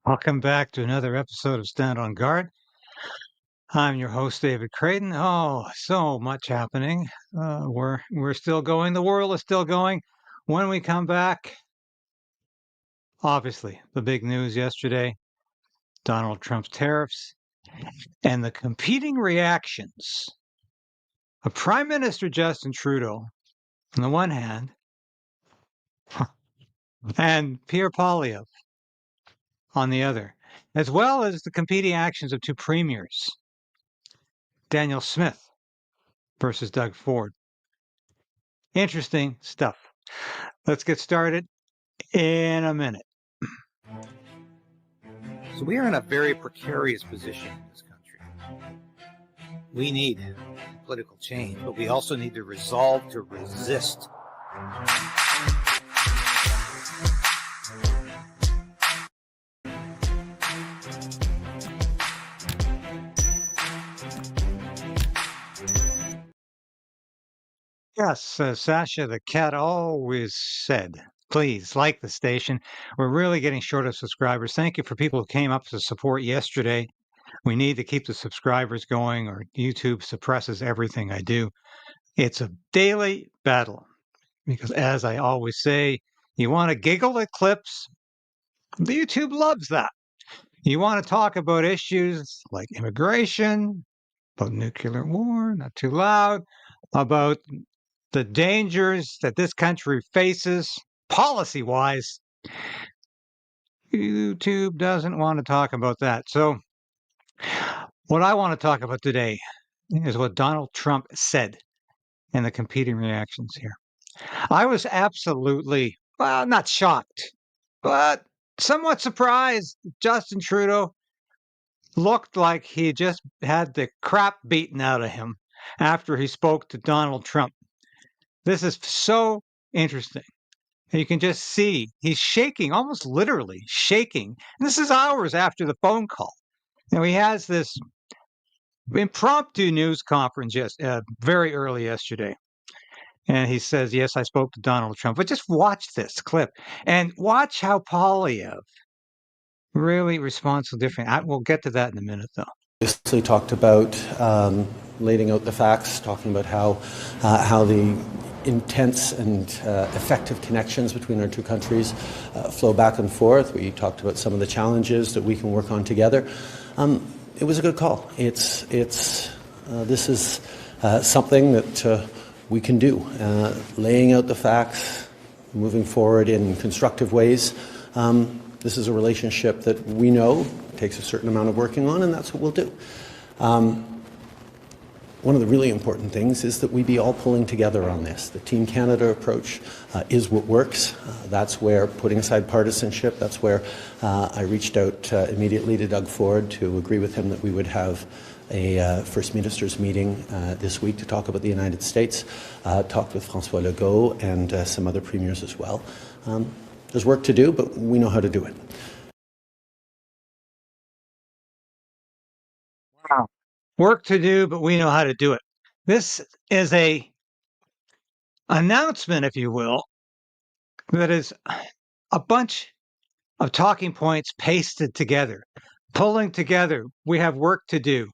Welcome back to another episode of Stand on Guard. I'm your host, David Krayden. Oh, so much happening. We're still going. The world is still going. When we come back, obviously, the big news yesterday, Donald Trump's tariffs and the competing reactions of Prime Minister Justin Trudeau on the one hand and Pierre Poilievre on the other, as well as the competing actions of two premiers, Daniel Smith versus Doug Ford. Interesting stuff. Let's get started in a minute. So we are in a very precarious position in this country. We need political change, but we also need the resolve to resist. Yes, Sasha the cat always said, please like the station. We're really getting short of subscribers. Thank you for people who came up to support yesterday. We need to keep the subscribers going, or YouTube suppresses everything I do. It's a daily battle because, as I always say, you want to giggle at clips. YouTube loves that. You want to talk about issues like immigration, about nuclear war, not too loud, about the dangers that this country faces policy-wise. YouTube doesn't want to talk about that. So what I want to talk about today is what Donald Trump said and the competing reactions here. I was absolutely, well, not shocked, but somewhat surprised. Justin Trudeau looked like he just had the crap beaten out of him after he spoke to Donald Trump. This is so interesting. And you can just see he's shaking, almost literally shaking. And this is hours after the phone call. And he has this impromptu news conference very early yesterday. And he says, yes, I spoke to Donald Trump. But just watch this clip and watch how Poilievre really responds so different. We'll get to that in a minute, though. Obviously talked about laying out the facts, talking about how the intense and effective connections between our two countries flow back and forth. We talked about some of the challenges that we can work on together. It was a good call. This is something that we can do, laying out the facts, moving forward in constructive ways. This is a relationship that we know takes a certain amount of working on, and that's what we'll do. One of the really important things is that we be all pulling together on this. The Team Canada approach is what works. That's where, putting aside partisanship, that's where I reached out immediately to Doug Ford to agree with him that we would have a First Ministers meeting this week to talk about the United States. Talked with François Legault and some other premiers as well. There's work to do, but we know how to do it. Wow. Work to do, but we know how to do it. This is a announcement, if you will, that is a bunch of talking points pasted together, pulling together. We have work to do.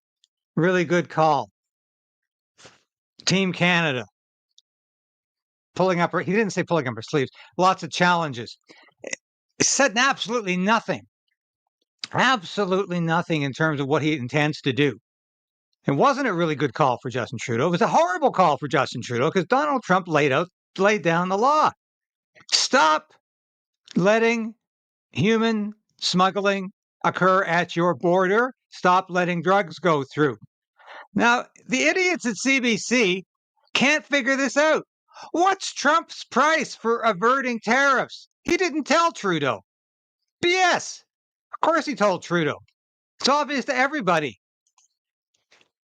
Really good call. Team Canada. He didn't say pulling up her sleeves. Lots of challenges. Said absolutely nothing in terms of what he intends to do. It wasn't a really good call for Justin Trudeau. It was a horrible call for Justin Trudeau because Donald Trump laid down the law. Stop letting human smuggling occur at your border. Stop letting drugs go through. Now, the idiots at CBC can't figure this out. What's Trump's price for averting tariffs? He didn't tell Trudeau. BS. Of course he told Trudeau. It's obvious to everybody.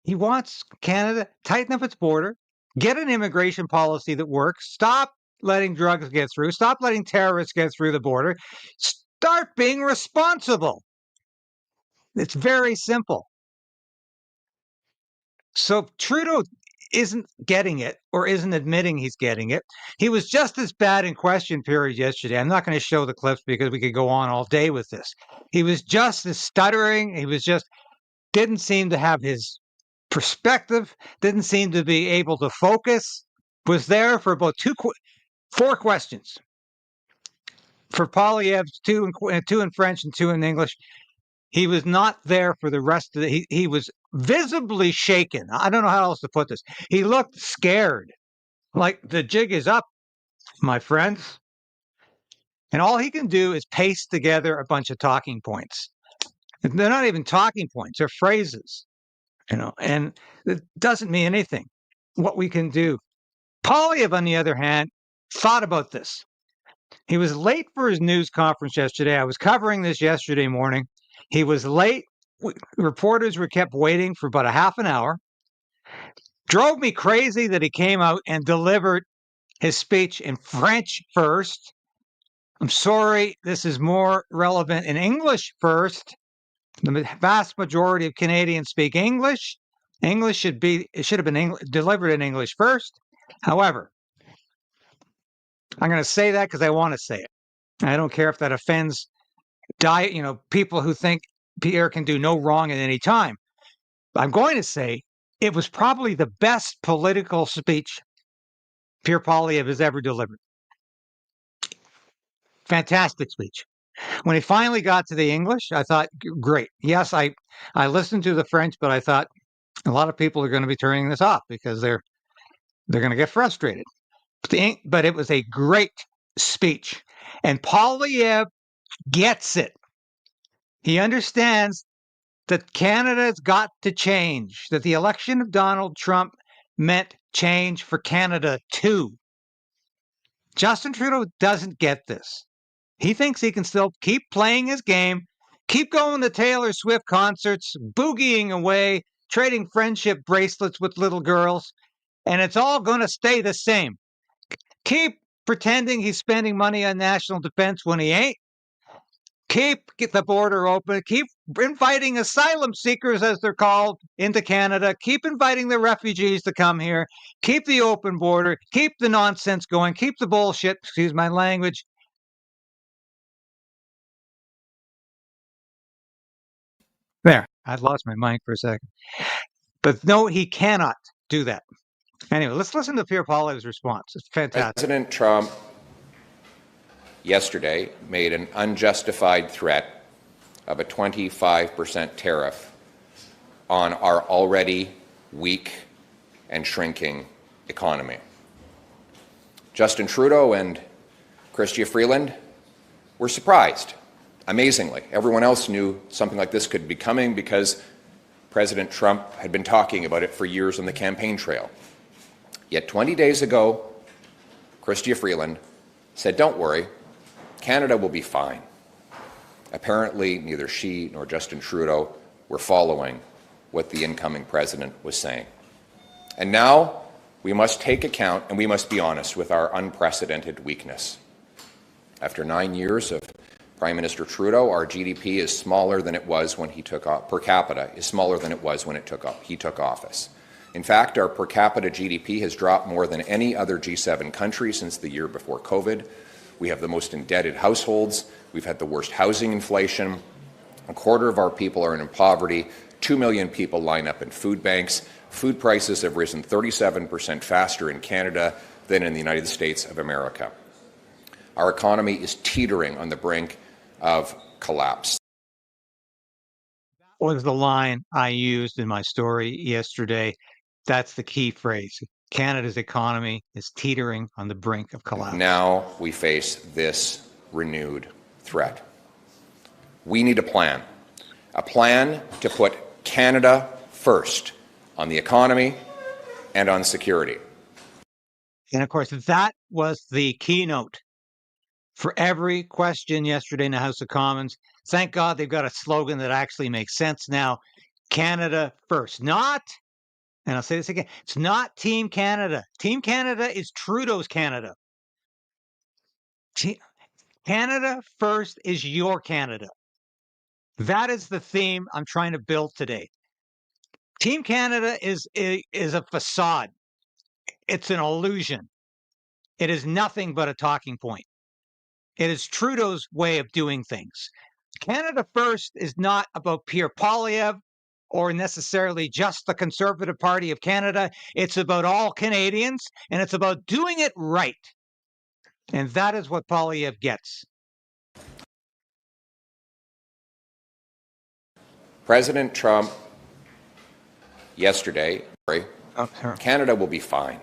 He wants Canada to tighten up its border, get an immigration policy that works, stop letting drugs get through, stop letting terrorists get through the border, start being responsible. It's very simple. So Trudeau isn't getting it or isn't admitting he's getting it. He was just as bad in question period yesterday. I'm not going to show the clips because we could go on all day with this. He was just as stuttering. He was just didn't seem to have his perspective, didn't seem to be able to focus, was there for about 4 questions. For Poilievre, 2 in French and 2 in English. He was not there for the rest of the. He was visibly shaken. I don't know how else to put this. He looked scared, like the jig is up, my friends. And all he can do is paste together a bunch of talking points. They're not even talking points; they're phrases, and it doesn't mean anything. What we can do. Poilievre, on the other hand, thought about this. He was late for his news conference yesterday. I was covering this yesterday morning. He was late. Reporters were kept waiting for about a half an hour. Drove me crazy that he came out and delivered his speech in French first. I'm sorry, this is more relevant in English first. The vast majority of Canadians speak English. English should have been delivered in English first. However, I'm going to say that because I want to say it. I don't care if that offends people who think Pierre can do no wrong at any time. I'm going to say it was probably the best political speech Pierre Poilievre has ever delivered. Fantastic speech. When he finally got to the English, I thought, great. Yes, I listened to the French, but I thought a lot of people are going to be turning this off because they're going to get frustrated. But it was a great speech. And Poilievre gets it. He understands that Canada's got to change, that the election of Donald Trump meant change for Canada too. Justin Trudeau doesn't get this. He thinks he can still keep playing his game, keep going to Taylor Swift concerts, boogieing away, trading friendship bracelets with little girls, and it's all going to stay the same. Keep pretending he's spending money on national defense when he ain't. Get the border open. Keep inviting asylum seekers, as they're called, into Canada. Keep inviting the refugees to come here. Keep the open border. Keep the nonsense going. Keep the bullshit, excuse my language. There, I lost my mind for a second. But no, he cannot do that. Anyway, let's listen to Pierre Poilievre's response. It's fantastic. President Trump yesterday made an unjustified threat of a 25% tariff on our already weak and shrinking economy. Justin Trudeau and Chrystia Freeland were surprised, amazingly. Everyone else knew something like this could be coming because President Trump had been talking about it for years on the campaign trail. Yet 20 days ago, Chrystia Freeland said, "Don't worry, Canada will be fine." Apparently, neither she nor Justin Trudeau were following what the incoming president was saying. And now we must take account and we must be honest with our unprecedented weakness. After 9 years of Prime Minister Trudeau, our GDP is smaller than it was when he took off, per capita is smaller than it was when he took office. In fact, our per capita GDP has dropped more than any other G7 country since the year before COVID. We have the most indebted households. We've had the worst housing inflation. A quarter of our people are in poverty. 2 million people line up in food banks. Food prices have risen 37% faster in Canada than in the United States of America. Our economy is teetering on the brink of collapse. That was the line I used in my story yesterday. That's the key phrase. Canada's economy is teetering on the brink of collapse. Now we face this renewed threat. We need a plan to put Canada first on the economy and on security. And of course, that was the keynote for every question yesterday in the House of Commons. Thank God they've got a slogan that actually makes sense now. Canada first. Not, and I'll say this again, it's not Team Canada. Team Canada is Trudeau's Canada. Canada first is your Canada. That is the theme I'm trying to build today. Team Canada is a facade. it's an illusion. It is nothing but a talking point. It is Trudeau's way of doing things. Canada First is not about Pierre Poilievre or necessarily just the Conservative Party of Canada. It's about all Canadians, and it's about doing it right. And that is what Poilievre gets. President Trump yesterday, Canada will be fine.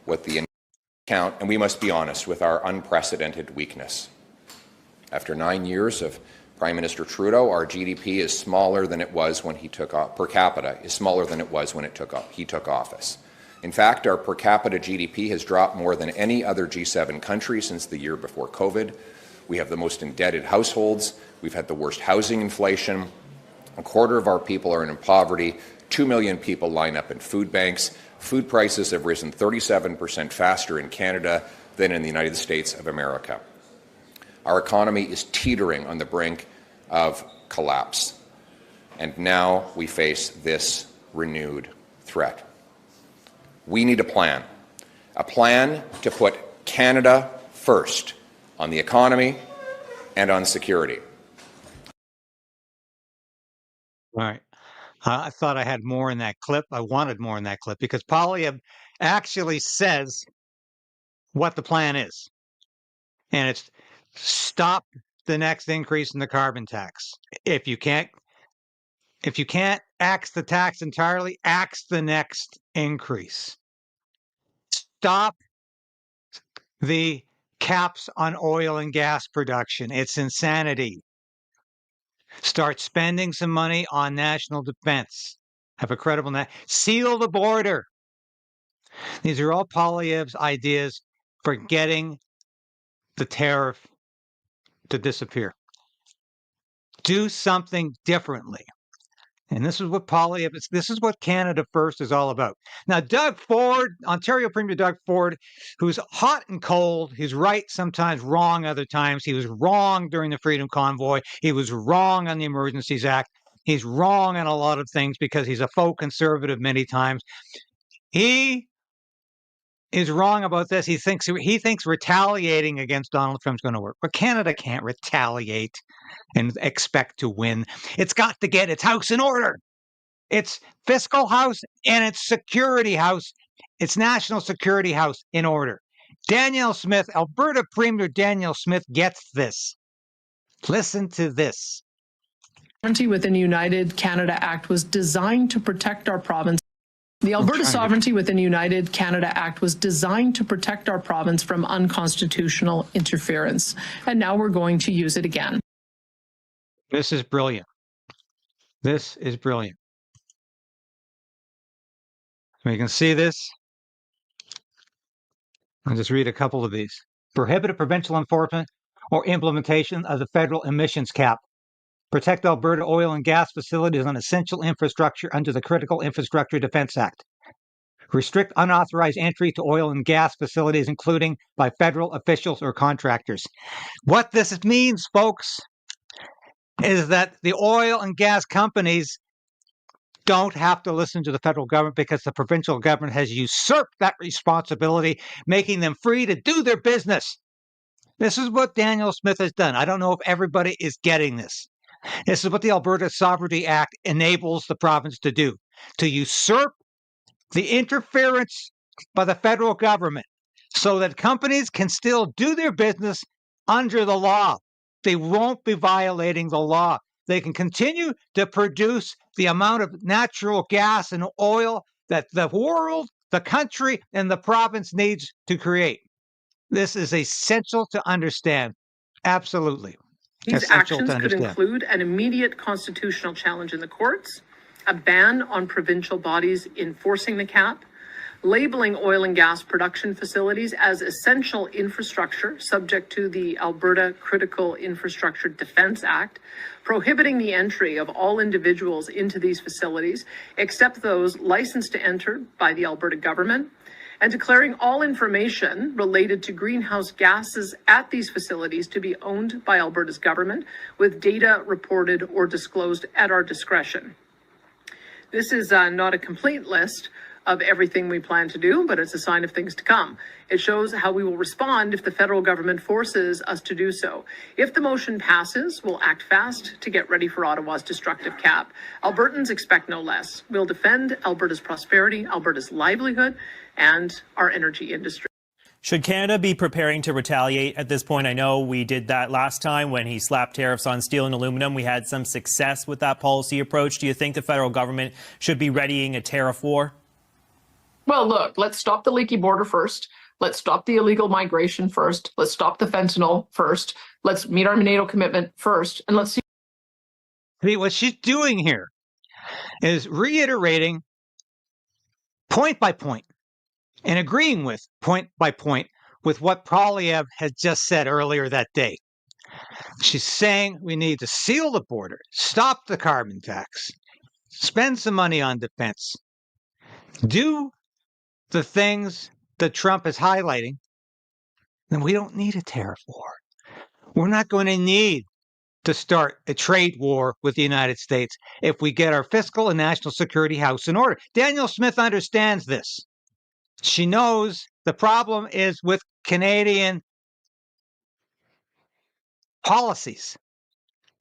With the account, and we must be honest, with our unprecedented weakness. After 9 years of Prime Minister Trudeau, our GDP is smaller than it was when he took off, per capita is smaller than it was when he took office. In fact, our per capita GDP has dropped more than any other G7 country since the year before COVID. We have the most indebted households. We've had the worst housing inflation. A quarter of our people are in poverty. 2 million people line up in food banks. Food prices have risen 37% faster in Canada than in the United States of America. Our economy is teetering on the brink of collapse. And now we face this renewed threat. We need a plan to put Canada first on the economy and on security. All right. I thought I had more in that clip. I wanted more in that clip because Poilievre actually says what the plan is. And it's stop the next increase in the carbon tax. If you can't axe the tax entirely, axe the next increase. Stop the caps on oil and gas production. It's insanity. Start spending some money on national defense. Have a credible seal the border. These are all Poilievre's ideas for getting the tariff to disappear. Do something differently. And this is what this is what Canada First is all about. Now, Doug Ford, Ontario Premier Doug Ford, who's hot and cold, he's right sometimes, wrong other times. He was wrong during the Freedom Convoy. He was wrong on the Emergencies Act. He's wrong on a lot of things because he's a faux conservative many times. He is wrong about this. He thinks retaliating against Donald Trump's going to work. But Canada can't retaliate and expect to win. It's got to get its house in order. Its fiscal house and its security house, its national security house in order. Danielle Smith, Alberta Premier Danielle Smith gets this. Listen to this. Sovereignty within United Canada Act was designed to protect our province. The Alberta Sovereignty within United Canada Act was designed to protect our province from unconstitutional interference. And now we're going to use it again. This is brilliant. This is brilliant. So you can see this. I'll just read a couple of these. Prohibited provincial enforcement or implementation of the federal emissions cap. Protect Alberta oil and gas facilities on essential infrastructure under the Critical Infrastructure Defence Act. Restrict unauthorized entry to oil and gas facilities, including by federal officials or contractors. What this means, folks, is that the oil and gas companies don't have to listen to the federal government because the provincial government has usurped that responsibility, making them free to do their business. This is what Danielle Smith has done. I don't know if everybody is getting this. This is what the Alberta Sovereignty Act enables the province to do, to usurp the interference by the federal government so that companies can still do their business under the law. They won't be violating the law. They can continue to produce the amount of natural gas and oil that the world, the country, and the province needs to create. This is essential to understand. Absolutely. These actions could include an immediate constitutional challenge in the courts, a ban on provincial bodies enforcing the cap, labeling oil and gas production facilities as essential infrastructure subject to the Alberta Critical Infrastructure Defence Act, prohibiting the entry of all individuals into these facilities except those licensed to enter by the Alberta government, and declaring all information related to greenhouse gases at these facilities to be owned by Alberta's government, with data reported or disclosed at our discretion. This is not a complete list of everything we plan to do, but it's a sign of things to come. It shows how we will respond if the federal government forces us to do so. If the motion passes, we'll act fast to get ready for Ottawa's destructive cap. Albertans expect no less. We'll defend Alberta's prosperity, Alberta's livelihood, and our energy industry. Should Canada be preparing to retaliate at this point? I know we did that last time when he slapped tariffs on steel and aluminum. We had some success with that policy approach. Do you think the federal government should be readying a tariff war? Well, look, let's stop the leaky border first. Let's stop the illegal migration first. Let's stop the fentanyl first. Let's meet our NATO commitment first. And let's see. See, what she's doing here is reiterating point by point and agreeing with point by point with what Poilievre had just said earlier that day. She's saying we need to seal the border, stop the carbon tax, spend some money on defense, do the things that Trump is highlighting, then we don't need a tariff war. We're not going to need to start a trade war with the United States if we get our fiscal and national security house in order. Danielle Smith understands this. She knows the problem is with Canadian policies.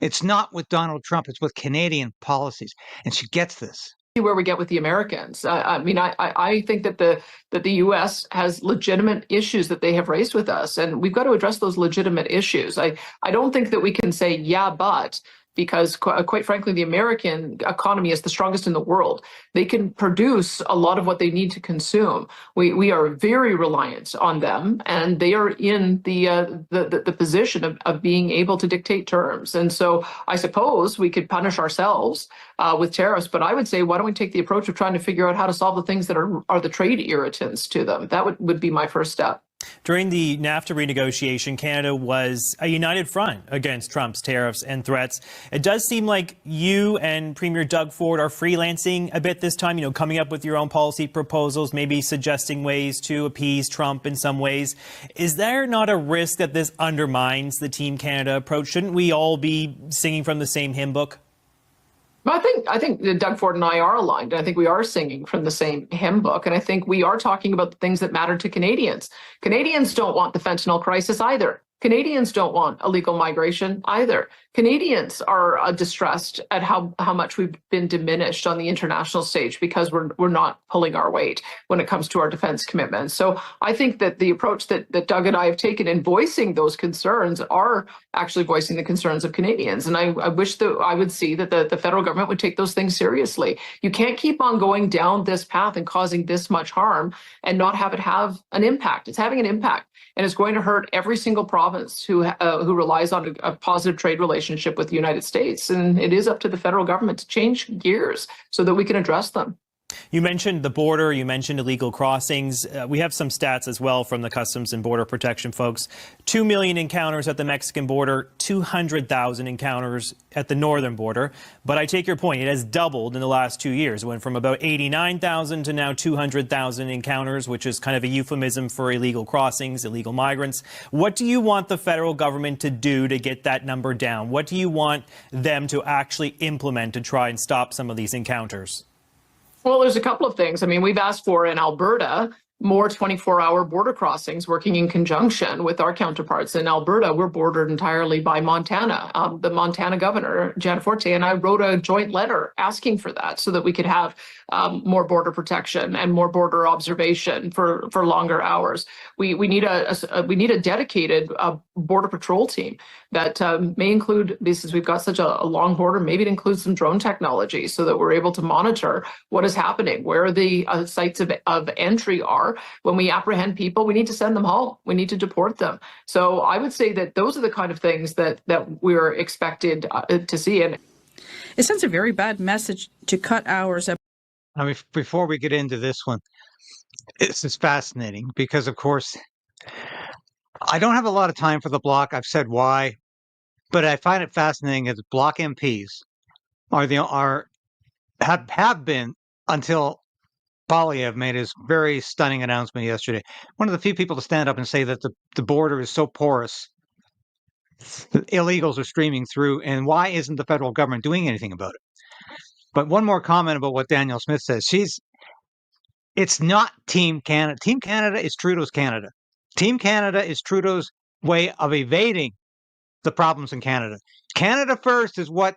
It's not with Donald Trump, it's with Canadian policies. And she gets this. Where we get with the Americans. I think that the U.S. has legitimate issues that they have raised with us, and we've got to address those legitimate issues. I don't think that we can say, yeah, but, because quite frankly, the American economy is the strongest in the world. They can produce a lot of what they need to consume. We are very reliant on them, and they are in the position of being able to dictate terms. And so I suppose we could punish ourselves with tariffs, but I would say, why don't we take the approach of trying to figure out how to solve the things that are the trade irritants to them? That would be my first step. During the NAFTA renegotiation, Canada was a united front against Trump's tariffs and threats. It does seem like you and Premier Doug Ford are freelancing a bit this time, coming up with your own policy proposals, maybe suggesting ways to appease Trump in some ways. Is there not a risk that this undermines the Team Canada approach? Shouldn't we all be singing from the same hymn book? Well, I think that Doug Ford and I are aligned. I think we are singing from the same hymn book, and I think we are talking about the things that matter to Canadians. Canadians don't want the fentanyl crisis either. Canadians don't want illegal migration either. Canadians are distressed at how much we've been diminished on the international stage because we're not pulling our weight when it comes to our defense commitments. So I think that the approach that Doug and I have taken in voicing those concerns are actually voicing the concerns of Canadians. And I wish that I would see that the federal government would take those things seriously. You can't keep on going down this path and causing this much harm and not have it have an impact. It's having an impact. And it's going to hurt every single province who relies on a positive trade relationship with the United States. And it is up to the federal government to change gears so that we can address them. You mentioned the border. You mentioned illegal crossings. We have some stats as well from the Customs and Border Protection folks. 2 million encounters at the Mexican border, 200,000 encounters at the northern border. But I take your point. It has doubled in the last 2 years. It went from about 89,000 to now 200,000 encounters, which is kind of a euphemism for illegal crossings, illegal migrants. What do you want the federal government to do to get that number down? What do you want them to actually implement to try and stop some of these encounters? Well, there's a couple of things. I mean, we've asked for in Alberta more 24-hour border crossings working in conjunction with our counterparts. In Alberta, we're bordered entirely by Montana. The Montana governor, Janet Forte, and I wrote a joint letter asking for that so that we could have more border protection and more border observation for longer hours. We need a dedicated border patrol team that may include, since we've got such a long border, maybe it includes some drone technology so that we're able to monitor what is happening, where the sites of entry are. When we apprehend people, we need to send them home. We need to deport them. So I would say that those are the kind of things that we're expected to see. And it sends a very bad message to cut hours. I mean, before we get into this one, this is fascinating because, of course, I don't have a lot of time for the Bloc. I've said why, but I find it fascinating that Bloc MPs have been until Poilievre made his very stunning announcement yesterday. One of the few people to stand up and say that the border is so porous, that illegals are streaming through, and why isn't the federal government doing anything about it? But one more comment about what Danielle Smith says. it's not Team Canada. Team Canada is Trudeau's Canada. Team Canada is Trudeau's way of evading the problems in Canada. Canada first is what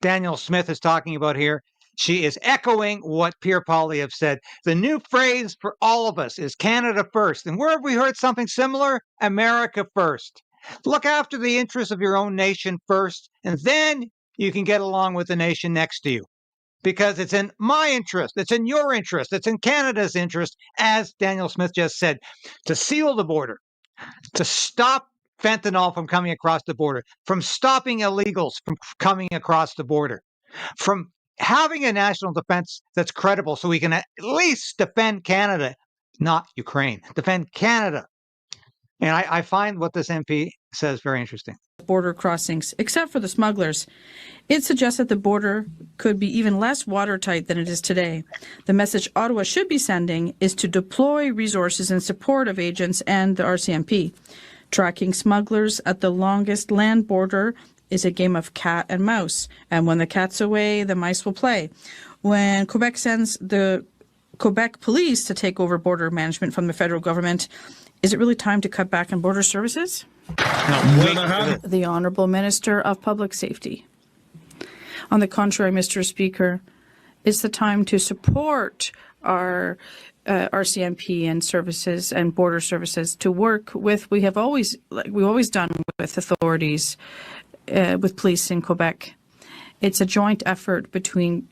Danielle Smith is talking about here. She is echoing what Pierre Poilievre said. The new phrase for all of us is Canada first. And where have we heard something similar? America first. Look after the interests of your own nation first, and then you can get along with the nation next to you. Because it's in my interest, it's in your interest, it's in Canada's interest, as Danielle Smith just said, to seal the border, to stop fentanyl from coming across the border, from stopping illegals from coming across the border, from having a national defense that's credible so we can at least defend Canada, not Ukraine, defend Canada. And I find what this MP says very interesting. Border crossings, except for the smugglers. It suggests that the border could be even less watertight than it is today. The message Ottawa should be sending is to deploy resources in support of agents and the RCMP. Tracking smugglers at the longest land border is a game of cat and mouse. And when the cat's away, the mice will play. When Quebec sends the Quebec police to take over border management from the federal government, is it really time to cut back on border services? The Honourable Minister of Public Safety. On the contrary, Mr. Speaker, it's the time to support our RCMP and services and border services to work with. We've always done with authorities, with police in Quebec. It's a joint effort between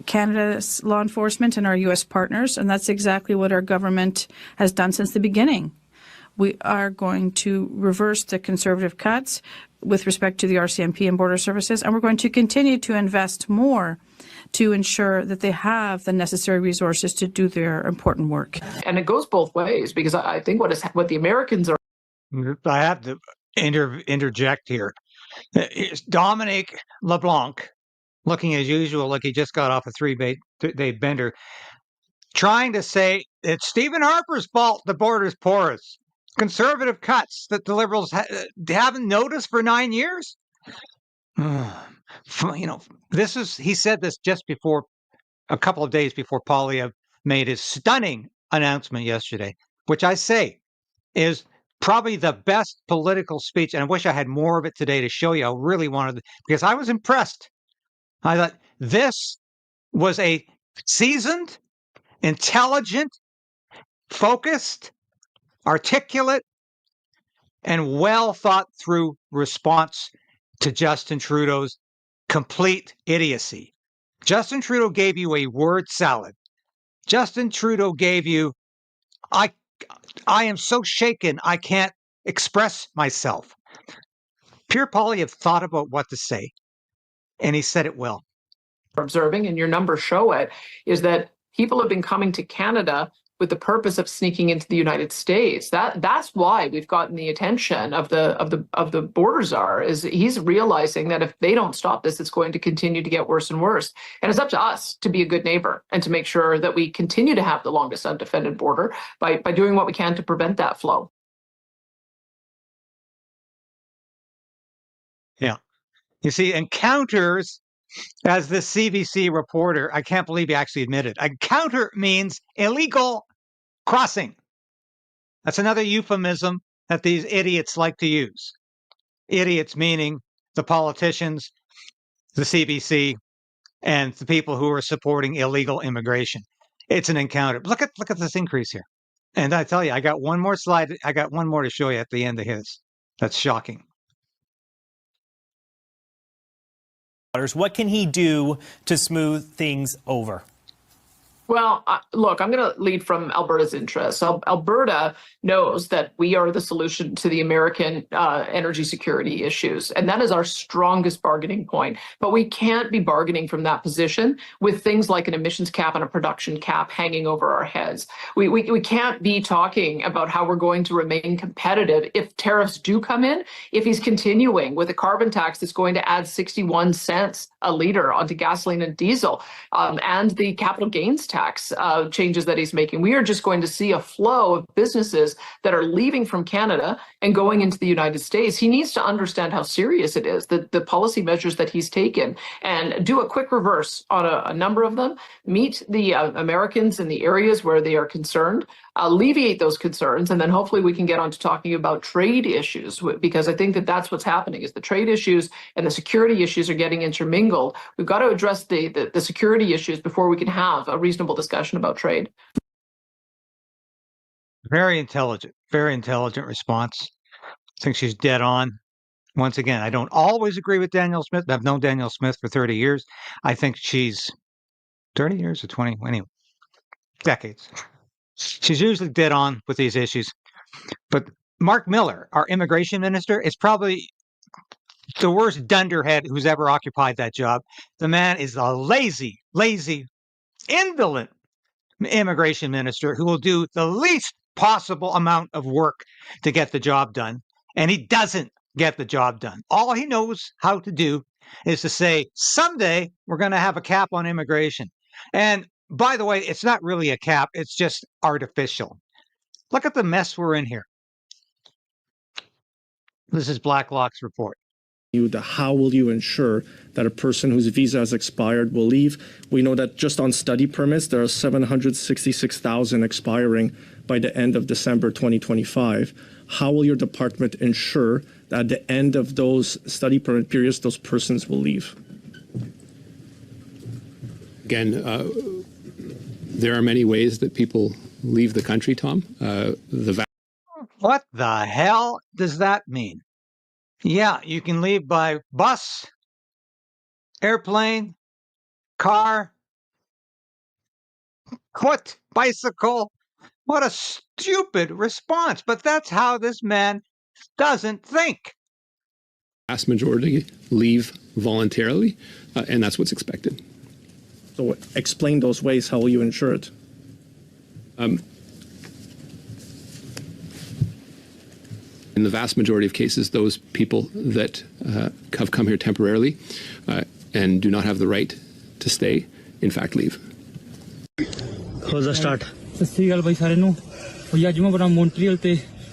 Canada's law enforcement and our U.S. partners, and that's exactly what our government has done since the beginning. We are going to reverse the Conservative cuts with respect to the RCMP and border services, and we're going to continue to invest more to ensure that they have the necessary resources to do their important work. And it goes both ways, because I think what the Americans are... I have to interject here. It's Dominic LeBlanc, looking as usual like he just got off a three-day bender, trying to say it's Stephen Harper's fault the border's porous. Conservative cuts that the Liberals haven't noticed for 9 years. He said this just before, a couple of days before Poilievre made his stunning announcement yesterday, which I say is probably the best political speech. And I wish I had more of it today to show you. I really wanted, because I was impressed. I thought this was a seasoned, intelligent, focused, articulate, and well thought through response to Justin Trudeau's complete idiocy. Justin Trudeau gave you a word salad. Justin Trudeau gave you, I am so shaken I can't express myself. Pierre Poilievre thought about what to say, and he said it well. Observing, and your numbers show it, is that people have been coming to Canada with the purpose of sneaking into the United States. That's why we've gotten the attention of the border czar. Is he's realizing that if they don't stop this, it's going to continue to get worse and worse. And it's up to us to be a good neighbor and to make sure that we continue to have the longest undefended border by doing what we can to prevent that flow. Yeah. You see, encounters, as the CBC reporter, I can't believe he actually admitted, encounter means illegal crossing. That's another euphemism that these idiots like to use. Idiots meaning the politicians, the CBC, and the people who are supporting illegal immigration. It's an encounter. Look at this increase here. And I tell you, I got one more slide. I got one more to show you at the end of his. That's shocking. What can he do to smooth things over? Well, look, I'm going to lead from Alberta's interests. Alberta knows that we are the solution to the American energy security issues, and that is our strongest bargaining point. But we can't be bargaining from that position with things like an emissions cap and a production cap hanging over our heads. We can't be talking about how we're going to remain competitive if tariffs do come in, if he's continuing with a carbon tax that's going to add 61 cents a liter onto gasoline and diesel, and the capital gains tax tax changes that he's making, we are just going to see a flow of businesses that are leaving from Canada and going into the United States. He needs to understand how serious it is, the policy measures that he's taken, and do a quick reverse on a number of them, meet the Americans in the areas where they are concerned, alleviate those concerns, and then hopefully we can get on to talking about trade issues, because I think that that's what's happening, is the trade issues and the security issues are getting intermingled. We've got to address the security issues before we can have a reasonable discussion about trade. Very intelligent response. I think she's dead on. Once again, I don't always agree with Danielle Smith. I've known Danielle Smith for 30 years. I think she's 30 years or 20, anyway, decades. She's usually dead on with these issues. But Mark Miller, our immigration minister, is probably the worst dunderhead who's ever occupied that job. The man is a lazy, indolent immigration minister who will do the least possible amount of work to get the job done. And he doesn't get the job done. All he knows how to do is to say, someday we're going to have a cap on immigration. And by the way, it's not really a cap. It's just artificial. Look at the mess we're in here. This is Blacklock's report. How will you ensure that a person whose visa has expired will leave? We know that just on study permits, there are 766,000 expiring by the end of December 2025. How will your department ensure that at the end of those study permit periods, those persons will leave? Again, there are many ways that people leave the country, Tom. What the hell does that mean? Yeah, you can leave by bus, airplane, car, foot, bicycle. What a stupid response. But that's how this man doesn't think. Vast majority leave voluntarily, and that's what's expected. So explain those ways. How will you ensure it? In the vast majority of cases, those people that have come here temporarily and do not have the right to stay, in fact, leave. Close the start. ਸਤਿ ਭਾਈ ਸਾਰੇ ਨੂੰ ਭਈ ਅੱਜ ਮੈਂ ਬਣਾ Montreal ਤੇ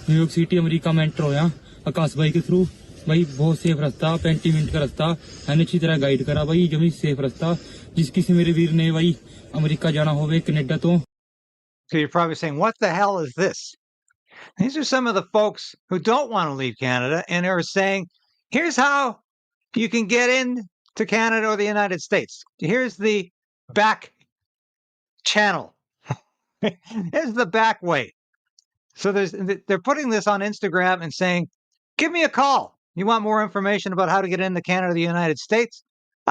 New York city America में enter होया आकाश भाई के थ्रू भाई बहुत सेफ रास्ता 35 मिनट का रास्ता मैंने अच्छी तरह गाइड करा भाई जमी सेफ रास्ता जिस किसी मेरे वीर ने भाई अमेरिका जाना होवे कनाडा तो. So you're probably saying, what the hell is this? These are some of the folks who don't want to leave Canada and are saying, here's how you can get into Canada or the United States. Here's the back channel. Here's the back way. So they're putting this on Instagram and saying, give me a call. You want more information about how to get into Canada or the United States?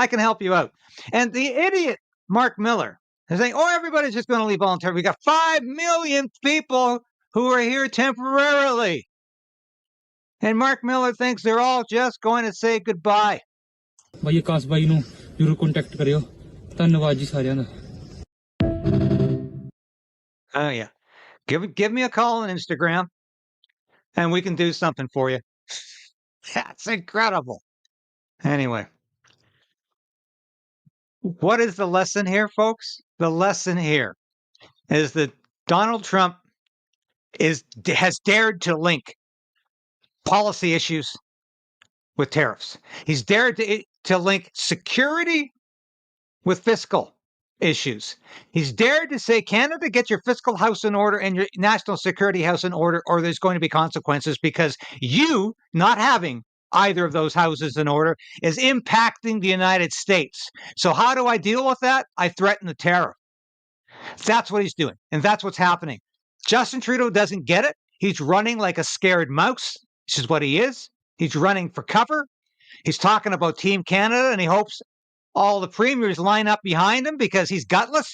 I can help you out. And the idiot Mark Miller is saying, oh, everybody's just going to leave voluntarily. We got 5 million people who are here temporarily. And Mark Miller thinks they're all just going to say goodbye. भाई आकाश भाई ਨੂੰ ਜਰੂਰ contact ਕਰਿਓ ਧੰਨਵਾਦ ਜੀ ਸਾਰਿਆਂ ਦਾ. Oh yeah. Give me a call on Instagram and we can do something for you. That's incredible. Anyway. What is the lesson here, folks? The lesson here is that Donald Trump has dared to link policy issues with tariffs. He's dared to link security with fiscal issues. He's dared to say, Canada, get your fiscal house in order and your national security house in order, or there's going to be consequences because you not having either of those houses in order is impacting the United States. So how do I deal with that? I threaten the tariff. That's what he's doing. And that's what's happening. Justin Trudeau doesn't get it. He's running like a scared mouse, which is what he is. He's running for cover. He's talking about Team Canada, and he hopes all the premiers line up behind him because he's gutless.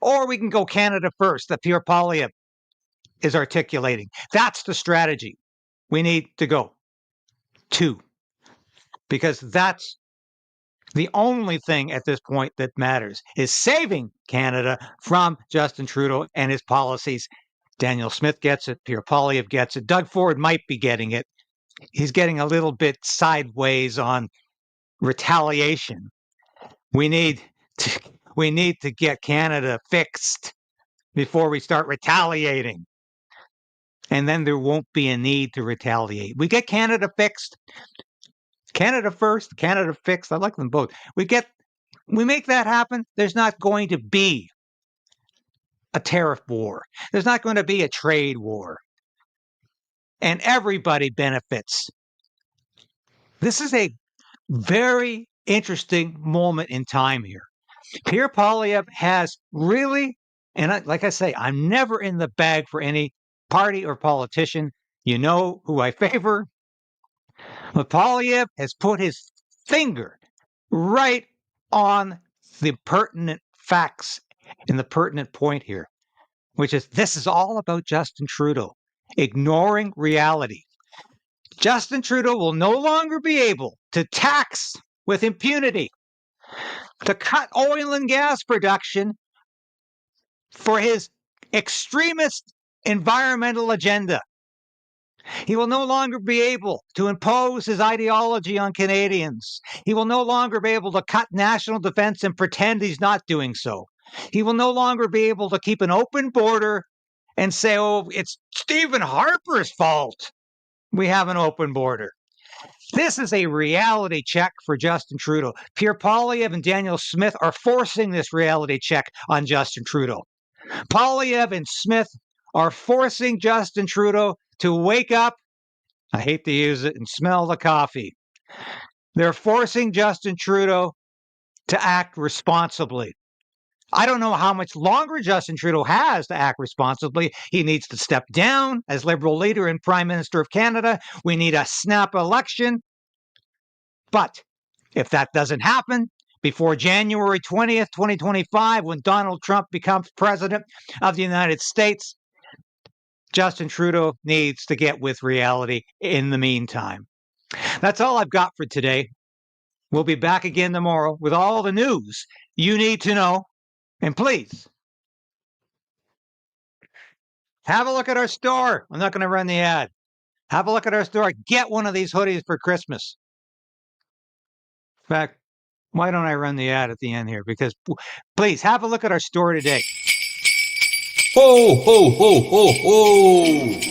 Or we can go Canada first, that Pierre Poilievre is articulating. That's the strategy we need to go to, because that's the only thing at this point that matters, is saving Canada from Justin Trudeau and his policies. Danielle Smith gets it. Pierre Poilievre gets it. Doug Ford might be getting it. He's getting a little bit sideways on retaliation. We need we need to get Canada fixed before we start retaliating. And then there won't be a need to retaliate. We get Canada fixed. Canada first, Canada fixed. I like them both. We make that happen. There's not going to be a tariff war. There's not going to be a trade war. And everybody benefits. This is a very interesting moment in time here. Pierre Poilievre has really, and like I say, I'm never in the bag for any party or politician. You know who I favor. But Poilievre has put his finger right on the pertinent facts and the pertinent point here, which is this is all about Justin Trudeau ignoring reality. Justin Trudeau will no longer be able to tax with impunity, to cut oil and gas production for his extremist environmental agenda. He will no longer be able to impose his ideology on Canadians. He will no longer be able to cut national defense and pretend he's not doing so. He will no longer be able to keep an open border and say, oh, it's Stephen Harper's fault we have an open border. This is a reality check for Justin Trudeau. Pierre Poilievre and Daniel Smith are forcing this reality check on Justin Trudeau. Poilievre and Smith are forcing Justin Trudeau to wake up, I hate to use it, and smell the coffee. They're forcing Justin Trudeau to act responsibly. I don't know how much longer Justin Trudeau has to act responsibly. He needs to step down as Liberal leader and Prime Minister of Canada. We need a snap election. But if that doesn't happen before January 20th, 2025, when Donald Trump becomes president of the United States, Justin Trudeau needs to get with reality in the meantime. That's all I've got for today. We'll be back again tomorrow with all the news you need to know. And please, have a look at our store. I'm not going to run the ad. Have a look at our store. Get one of these hoodies for Christmas. In fact, why don't I run the ad at the end here? Because please, have a look at our store today. Ho, ho, ho, ho, ho!